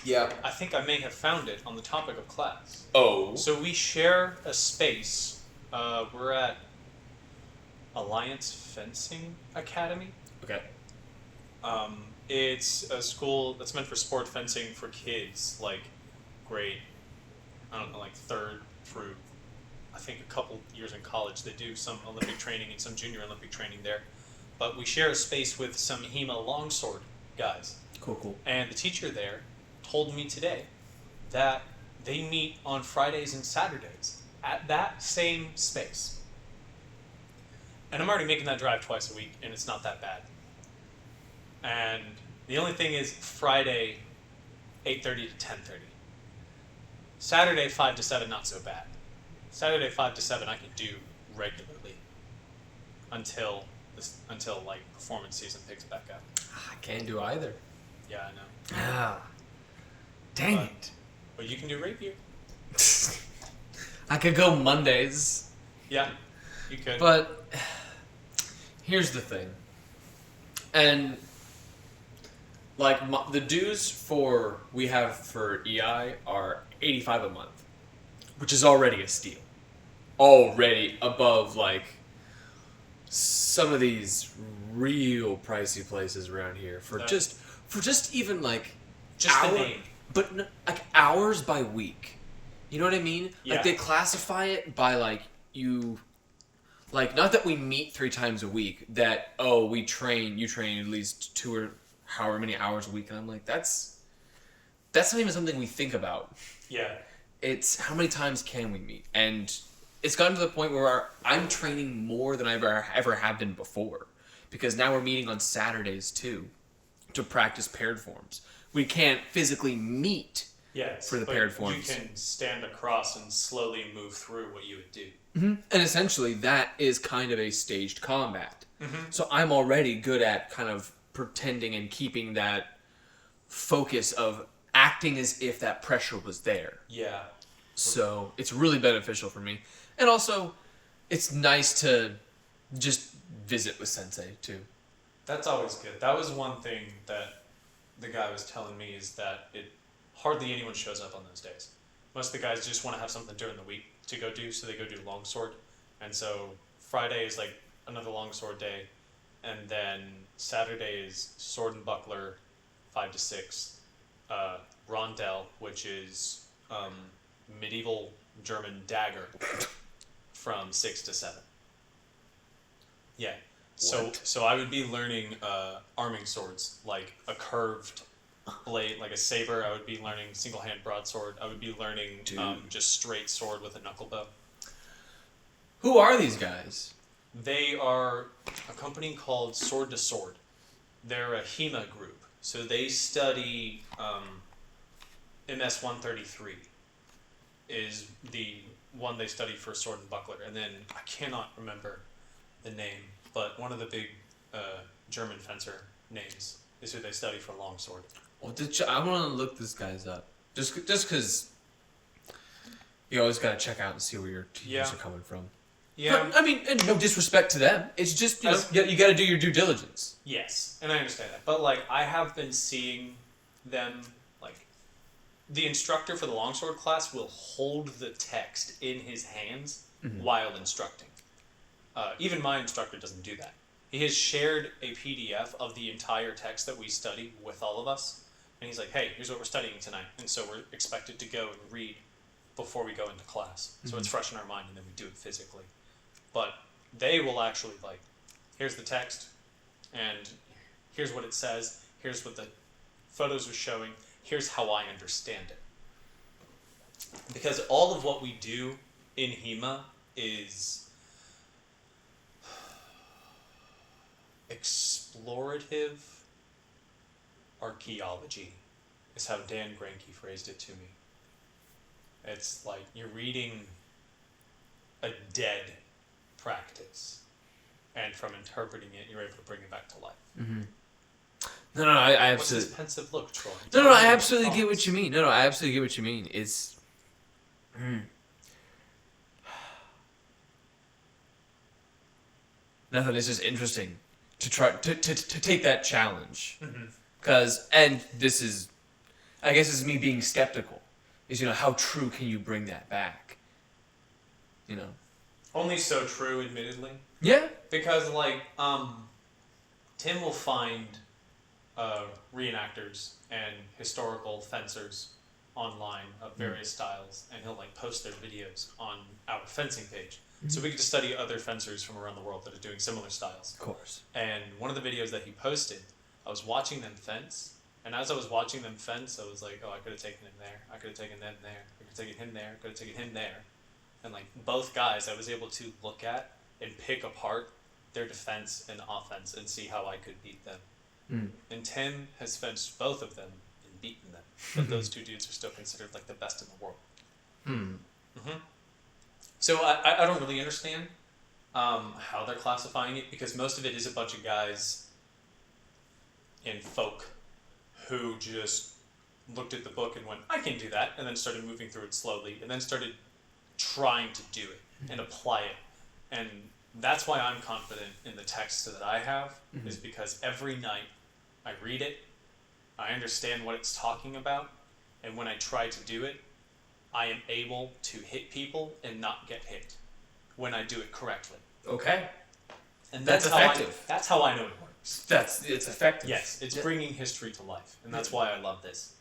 Yeah. I think I may have found it on the topic of class. Oh. So we share a space. We're at Alliance Fencing Academy. Okay. It's a school that's meant for sport fencing for kids, like grade, I don't know, like 3rd through, I think, a couple years in college. They do some Olympic training and some junior Olympic training there. But we share a space with some HEMA longsword guys. Cool. And the teacher there told me today that they meet on Fridays and Saturdays at that same space. And I'm already making that drive twice a week, and it's not that bad. And the only thing is Friday, 8:30 to 10:30. Saturday, 5 to 7, not so bad. Saturday, 5 to 7, I can do regularly until like performance season picks back up. I can't do either. Yeah, I know. Ah. Dang it. But you can do Rapier. I could go Mondays. Yeah, you could. But here's the thing. And like the dues we have for EI are $85 a month, which is already a steal. Already above like some of these real pricey places around here for just even like just the name, but like hours by week. You know what I mean? Yeah. Like they classify it by like you. Like, not that we meet 3 times a week, that, you train at least 2 or however many hours a week. And I'm like, that's not even something we think about. Yeah. It's how many times can we meet? And it's gotten to the point where I'm training more than I've ever have been before. Because now we're meeting on Saturdays, too, to practice paired forms. We can't physically meet for the paired forms. You can stand across and slowly move through what you would do. Mm-hmm. And essentially, that is kind of a staged combat. Mm-hmm. So I'm already good at kind of pretending and keeping that focus of acting as if that pressure was there. Yeah. So it's really beneficial for me. And also, it's nice to just visit with Sensei, too. That's always good. That was one thing that the guy was telling me, is that hardly anyone shows up on those days. Most of the guys just want to have something during the week to go do, so they go do longsword. And so Friday is like another longsword day, and then Saturday is sword and buckler, 5 to 6. Rondel, which is medieval German dagger, from 6 to 7. Yeah. So I would be learning arming swords, like a curved blade, like a saber. I would be learning single-hand broadsword. I would be learning just straight sword with a knuckle bow. Who are these guys? They are a company called Sword to Sword. They're a HEMA group. So they study MS 133 is the one they study for sword and buckler. And then I cannot remember the name, but one of the big German fencer names is who they study for longsword. Well, I want to look this guys up. Just because you always got to check out and see where your teams are coming from. Yeah. But, I mean, and no disrespect to them. It's just, you got to do your due diligence. Yes, and I understand that. But, like, I have been seeing them, like, the instructor for the longsword class will hold the text in his hands while instructing. Even my instructor doesn't do that. He has shared a PDF of the entire text that we study with all of us. And he's like, hey, here's what we're studying tonight. And so we're expected to go and read before we go into class. So it's fresh in our mind, and then we do it physically. But they will actually, like, here's the text, and here's what it says, here's what the photos are showing, here's how I understand it. Because all of what we do in HEMA is explorative archaeology, is how Dan Granke phrased it to me. It's like you're reading a dead practice, and from interpreting it, you're able to bring it back to life. Mm-hmm. No, I absolutely. What's this pensive look, Troy? No, I absolutely get what you mean. No, I absolutely get what you mean. It's. Nothing. It's just interesting to try to take that challenge, because and this is I guess it's me being skeptical. Is, how true can you bring that back? Only so true, admittedly. Yeah. Because, Tim will find reenactors and historical fencers online of various styles, and he'll, post their videos on our fencing page. Mm-hmm. So we get to study other fencers from around the world that are doing similar styles. Of course. And one of the videos that he posted, I was watching them fence, and as I was watching them fence, I was like, oh, I could have taken him there, I could have taken them there, I could have taken him there, I could have taken him there. And, both guys I was able to look at and pick apart their defense and offense and see how I could beat them. Mm. And Tim has fenced both of them and beaten them. But those two dudes are still considered, the best in the world. Mm-hmm. So I don't really understand how they're classifying it, because most of it is a bunch of guys in folk who just looked at the book and went, I can do that, and then started moving through it slowly, and then started trying to do it and apply it. And that's why I'm confident in the text that I have, is because every night I read it, I understand what it's talking about, and when I try to do it, I am able to hit people and not get hit when I do it correctly. Okay. And that's effective. That's how I know it works. It's effective. Yes, it's bringing history to life, and that's why I love this.